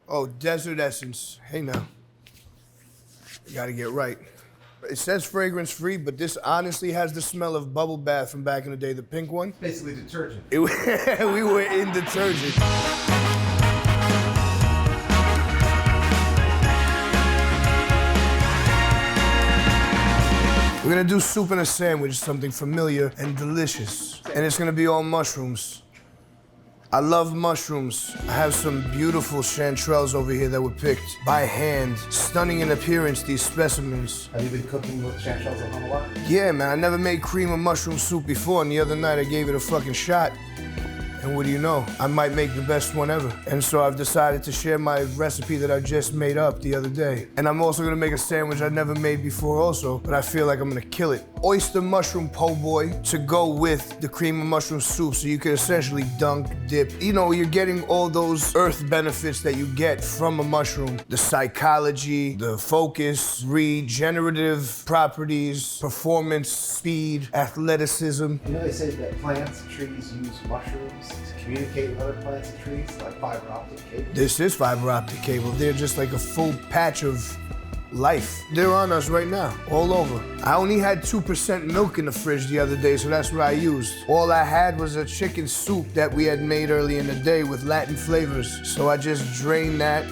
Oh, desert essence. Hey now. You gotta get right. It says fragrance free, but this honestly has the smell of bubble bath from back in the day, the pink one. Basically detergent. We were in detergent. We're gonna do soup and a sandwich, something familiar and delicious. And it's gonna be all mushrooms. I love mushrooms. I have some beautiful chanterelles over here that were picked by hand. Stunning in appearance, these specimens. Have you been cooking with chanterelles at home a lot? Yeah, man, I never made cream of mushroom soup before, and the other night I gave it a fucking shot. And what do you know? I might make the best one ever. And so I've decided to share my recipe that I just made up the other day. And I'm also gonna make a sandwich I never made before also, but I feel like I'm gonna kill it. Oyster mushroom PoBoy to go with the cream of mushroom soup, so you could essentially dunk, dip. You know, you're getting all those earth benefits that you get from a mushroom. The psychology, the focus, regenerative properties, performance, speed, athleticism. You know they say that plants and trees use mushrooms to communicate with other plants and trees, like fiber optic cable. This is fiber optic cable. They're just like a full patch of life. They're on us right now, all over. I only had 2% milk in the fridge the other day, so that's what I used. All I had was a chicken soup that we had made early in the day with Latin flavors. So I just drained that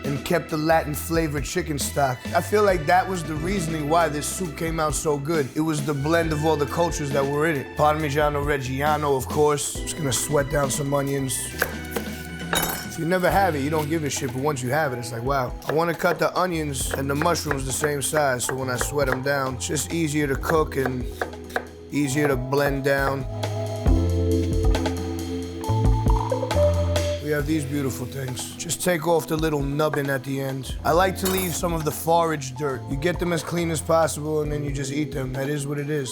and kept the Latin flavored chicken stock. I feel like that was the reasoning why this soup came out so good. It was the blend of all the cultures that were in it. Parmigiano Reggiano, of course. Just gonna sweat down some onions. If you never have it, you don't give a shit, but once you have it, it's like, wow. I wanna cut the onions and the mushrooms the same size, so when I sweat them down, it's just easier to cook and easier to blend down. We have these beautiful things. Just take off the little nubbin at the end. I like to leave some of the forage dirt. You get them as clean as possible and then you just eat them. That is what it is.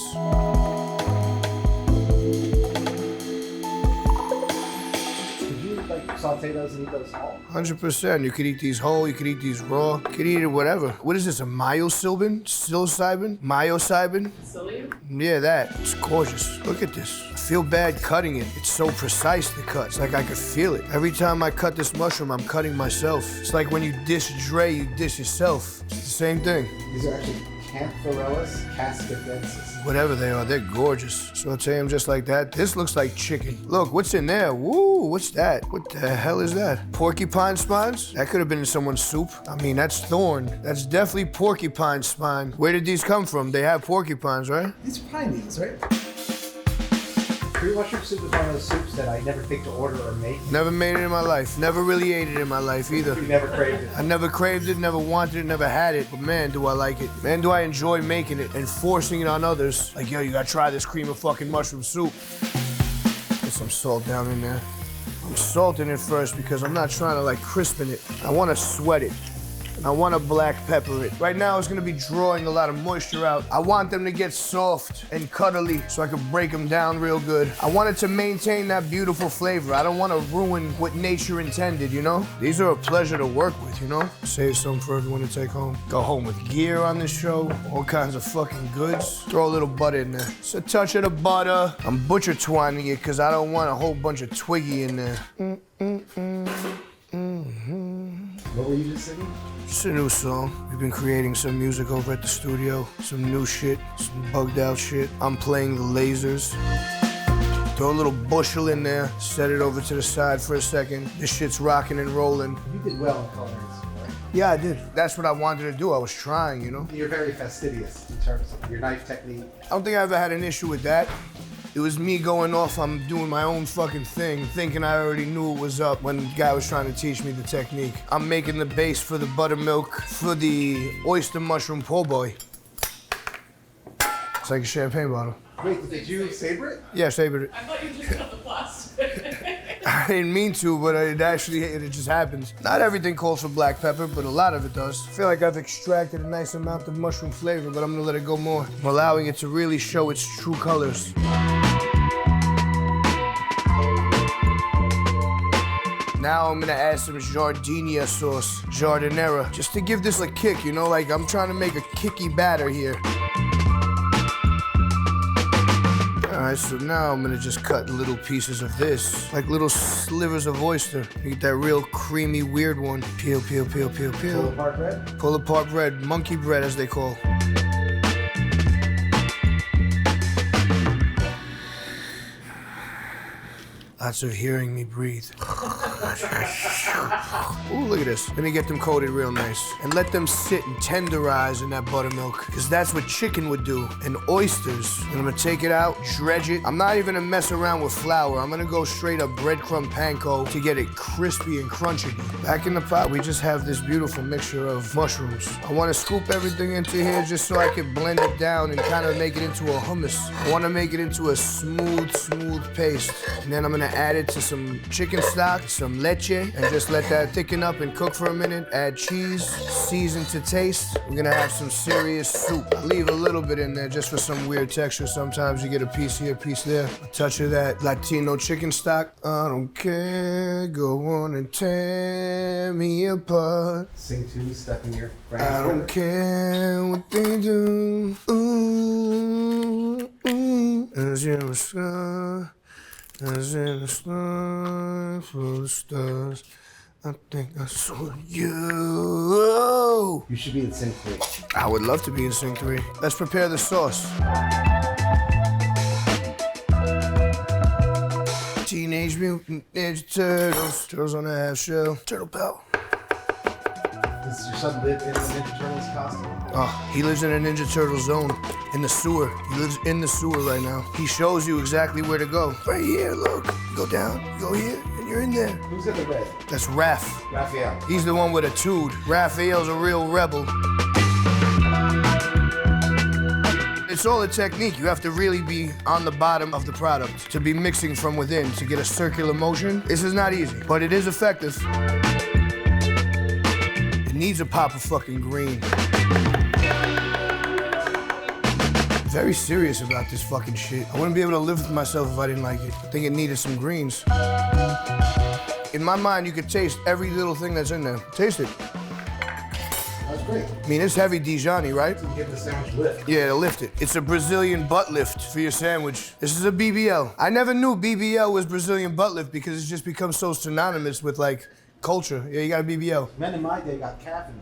Saute those and eat those whole? 100%. You could eat these whole, you could eat these raw, you could eat it whatever. What is this, a myosilbin? Psilocybin? Myosilbin? Psyllium? Yeah, that. It's gorgeous. Look at this. I feel bad cutting it. It's so precise to cut. It's like I could feel it. Every time I cut this mushroom, I'm cutting myself. It's like when you dish Dre, you dish yourself. It's the same thing. These are actually chanterelles cascadensis. Whatever they are, they're gorgeous. Saute them just like that. This looks like chicken. Look, what's in there? Woo, what's that? What the hell is that? Porcupine spines? That could have been in someone's soup. I mean, that's thorn. That's definitely porcupine spine. Where did these come from? They have porcupines, right? These are pine needles, right? Cream mushroom soup is one of those soups that I never think to order or make. Never made it in my life. Never really ate it in my life either. You never craved it. I never craved it, never wanted it, never had it. But man, do I like it. Man, do I enjoy making it and forcing it on others. Like, yo, you gotta try this cream of fucking mushroom soup. Get some salt down in there. I'm salting it first because I'm not trying to like crispen it. I wanna sweat it. I want to black pepper it. Right now, it's gonna be drawing a lot of moisture out. I want them to get soft and cuddly so I can break them down real good. I want it to maintain that beautiful flavor. I don't want to ruin what nature intended, you know? These are a pleasure to work with, you know? Save some for everyone to take home. Go home with gear on this show, all kinds of fucking goods. Throw a little butter in there. Just a touch of the butter. I'm butcher twining it because I don't want a whole bunch of twiggy in there. What were you just singing? It's a new song. We've been creating some music over at the studio. Some new shit, some bugged out shit. I'm playing the lasers. Throw a little bushel in there, set it over to the side for a second. This shit's rocking and rolling. You did well in colors, right? Yeah, I did. That's what I wanted to do. I was trying, you know? You're very fastidious in terms of your knife technique. I don't think I ever had an issue with that. It was me going off, I'm doing my own fucking thing, thinking I already knew it was up when the guy was trying to teach me the technique. I'm making the base for the buttermilk for the oyster mushroom PoBoy. It's like a champagne bottle. Wait, did you saber it? Yeah, I savored it. I thought you just cut the plastic. I didn't mean to, but it just happens. Not everything calls for black pepper, but a lot of it does. I feel like I've extracted a nice amount of mushroom flavor, but I'm gonna let it go more. I'm allowing it to really show its true colors. Now I'm gonna add some giardiniera sauce, giardiniera, just to give this a kick, you know, like I'm trying to make a kicky batter here. All right, so now I'm gonna just cut little pieces of this, like little slivers of oyster. You get that real creamy, weird one. Peel, peel, peel, peel, peel. Pull apart bread? Pull apart bread, monkey bread as they call. Lots of hearing me breathe. Ooh, look at this. Let me get them coated real nice. And let them sit and tenderize in that buttermilk, because that's what chicken would do. And oysters. And I'm gonna take it out, dredge it. I'm not even gonna mess around with flour. I'm gonna go straight up breadcrumb panko to get it crispy and crunchy. Back in the pot, we just have this beautiful mixture of mushrooms. I wanna scoop everything into here just so I can blend it down and kind of make it into a hummus. I wanna make it into a smooth paste. And then I'm gonna add it to some chicken stock, some leche, and just let that thicken up and cook for a minute. Add cheese, season to taste. We're gonna have some serious soup. Leave a little bit in there just for some weird texture. Sometimes you get a piece here, a piece there. A touch of that Latino chicken stock. I don't care, go on and tear me apart. Sing two, step in your I don't care what they do. Ooh, ooh. As you're a star. As in a sky full of stars, I think I saw you. You should be in Sync 3. I would love to be in Sync 3. Let's prepare the sauce. Teenage Mutant Ninja Turtles. Turtles on a half shell. Turtle Pal. Does your son live in a Ninja Turtles costume? Oh, he lives in a Ninja Turtle zone. In the sewer. He lives in the sewer right now. He shows you exactly where to go. Right here, look. You go down, you go here, and you're in there. Who's in the red? That's Raph. Raphael. He's the one with a tood. Raphael's a real rebel. It's all a technique. You have to really be on the bottom of the product to be mixing from within to get a circular motion. This is not easy, but it is effective. It needs a pop of fucking green. Very serious about this fucking shit. I wouldn't be able to live with myself if I didn't like it. I think it needed some greens. In my mind, you could taste every little thing that's in there. Taste it. That's great. I mean, it's heavy Dijon, right? To give the sandwich lift. Yeah, to lift it. It's a Brazilian butt lift for your sandwich. This is a BBL. I never knew BBL was Brazilian butt lift because it's just become so synonymous with, like, culture. Yeah, you got a BBL. Men in my day got calf in.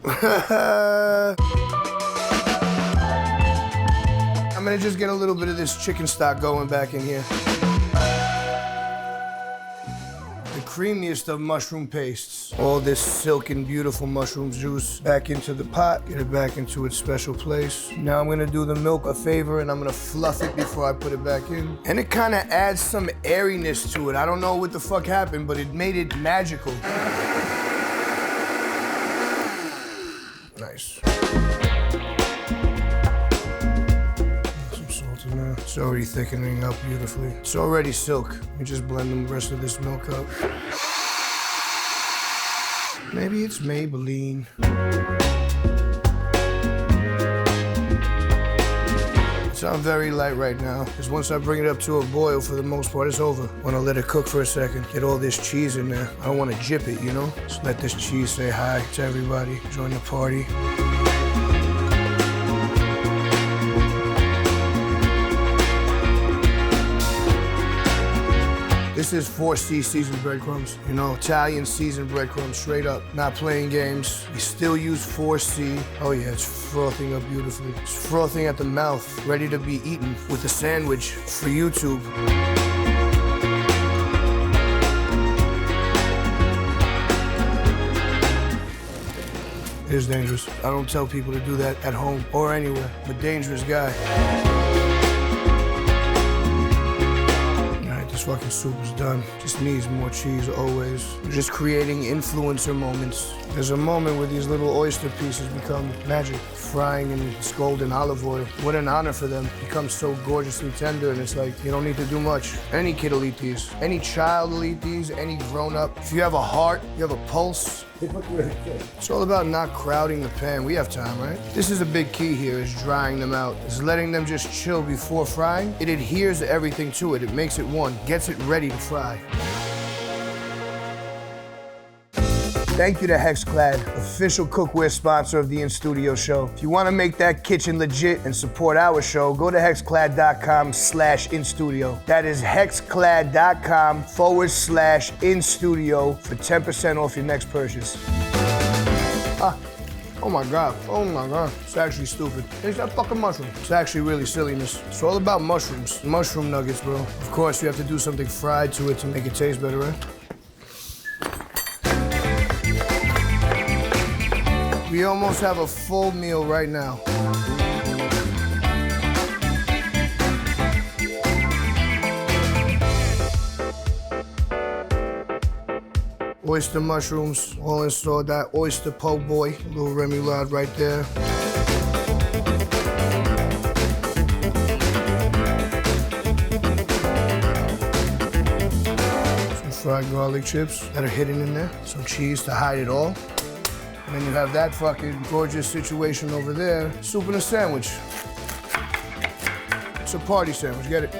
I'm gonna just get a little bit of this chicken stock going back in here. The creamiest of mushroom pastes. All this silken, beautiful mushroom juice back into the pot. Get it back into its special place. Now I'm gonna do the milk a favor and I'm gonna fluff it before I put it back in. And it kinda adds some airiness to it. I don't know what the fuck happened, but it made it magical. Nice. It's already thickening up beautifully. It's already silk. We just blend the rest of this milk up. Maybe it's Maybelline. It's on very light right now, because once I bring it up to a boil, for the most part, it's over. I want to let it cook for a second, get all this cheese in there. I don't want to jip it, you know? Just let this cheese say hi to everybody, join the party. This is 4C seasoned breadcrumbs. You know, Italian seasoned breadcrumbs, straight up. Not playing games. We still use 4C. Oh yeah, it's frothing up beautifully. It's frothing at the mouth, ready to be eaten with a sandwich for YouTube. It is dangerous. I don't tell people to do that at home or anywhere. I'm a dangerous guy. This fucking soup is done. Just needs more cheese always. We're just creating influencer moments. There's a moment where these little oyster pieces become magic. Frying in this golden olive oil. What an honor for them. Becomes so gorgeously tender, and it's like, you don't need to do much. Any kid will eat these. Any child will eat these, any grown up. If you have a heart, you have a pulse. They look really good. It's all about not crowding the pan. We have time, right? This is a big key here, is drying them out. Is letting them just chill before frying. It adheres everything to it. It makes it one. Gets it ready to fry. Thank you to Hexclad, official cookware sponsor of the In Studio show. If you want to make that kitchen legit and support our show, go to hexclad.com/instudio. That is hexclad.com/instudio for 10% off your next purchase. Oh my God, it's actually stupid. It's that fucking mushroom. It's actually really silliness. It's all about mushrooms. Mushroom nuggets, bro. Of course, you have to do something fried to it to make it taste better, right? We almost have a full meal right now. Oyster mushrooms, all installed. That oyster PoBoy, little remoulade right there. Some fried garlic chips that are hidden in there. Some cheese to hide it all. And then you have that fucking gorgeous situation over there. Soup and a sandwich. It's a party sandwich, get it?